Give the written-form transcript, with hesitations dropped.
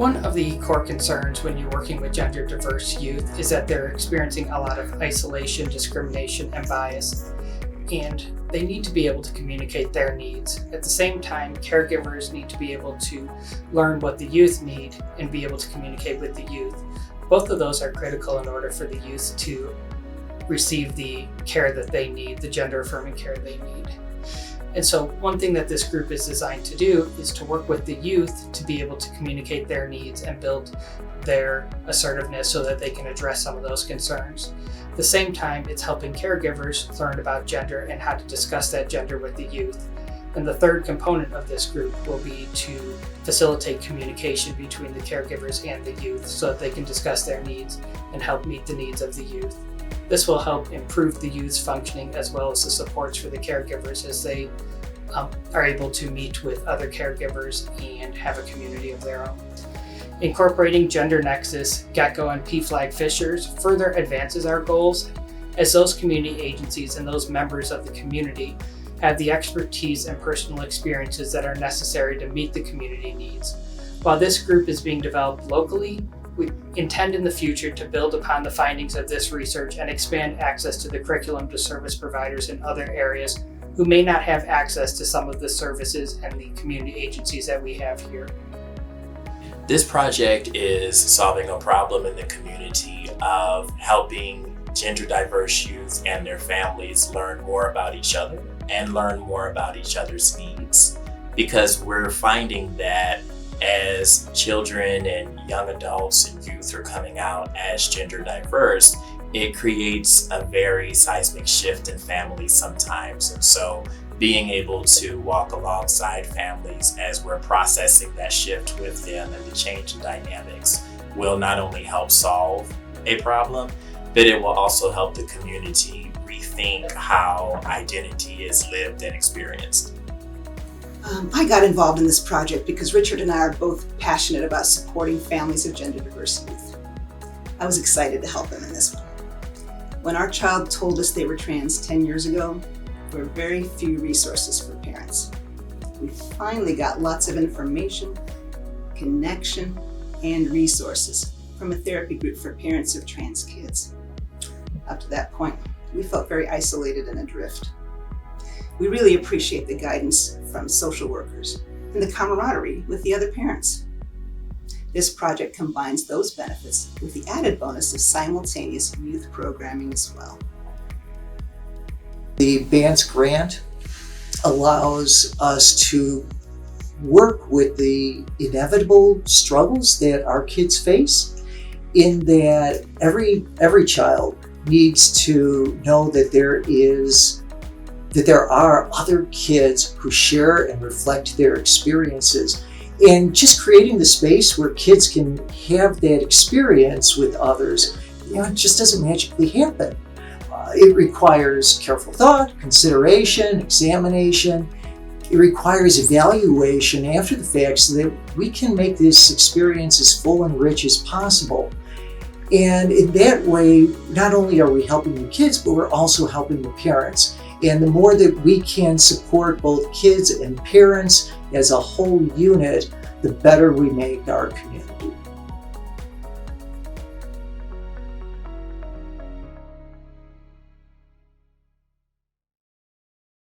One of the core concerns when you're working with gender diverse youth is that they're experiencing a lot of isolation, discrimination, and bias, and they need to be able to communicate their needs. At the same time, caregivers need to be able to learn what the youth need and be able to communicate with the youth. Both of those are critical in order for the youth to receive the care that they need, the gender-affirming care they need. And so one thing that this group is designed to do is to work with the youth to be able to communicate their needs and build their assertiveness so that they can address some of those concerns. At the same time, it's helping caregivers learn about gender and how to discuss that gender with the youth. And the third component of this group will be to facilitate communication between the caregivers and the youth so that they can discuss their needs and help meet the needs of the youth. This will help improve the youth's functioning as well as the supports for the caregivers as they are able to meet with other caregivers and have a community of their own. Incorporating GenderNexus, GEKCO, and PFLAG-Fishers further advances our goals as those community agencies and those members of the community have the expertise and personal experiences that are necessary to meet the community needs. While this group is being developed locally, we intend in the future to build upon the findings of this research and expand access to the curriculum to service providers in other areas who may not have access to some of the services and the community agencies that we have here. This project is solving a problem in the community of helping gender diverse youth and their families learn more about each other and learn more about each other's needs. Because we're finding that as children and young adults and youth are coming out as gender diverse, it creates a very seismic shift in families sometimes. And so being able to walk alongside families as we're processing that shift with them and the change in dynamics will not only help solve a problem, but it will also help the community rethink how identity is lived and experienced. I got involved in this project because Richard and I are both passionate about supporting families of gender diverse youth. I was excited to help him in this one. When our child told us they were trans 10 years ago, there were very few resources for parents. We finally got lots of information, connection, and resources from a therapy group for parents of trans kids. Up to that point, we felt very isolated and adrift. We really appreciate the guidance from social workers and the camaraderie with the other parents. This project combines those benefits with the added bonus of simultaneous youth programming as well. The Bantz grant allows us to work with the inevitable struggles that our kids face, in that every child needs to know that there are other kids who share and reflect their experiences. And just creating the space where kids can have that experience with others, it just doesn't magically happen. It requires careful thought, consideration, examination. It requires evaluation after the fact so that we can make this experience as full and rich as possible. And in that way, not only are we helping the kids, but we're also helping the parents. And the more that we can support both kids and parents as a whole unit, the better we make our community.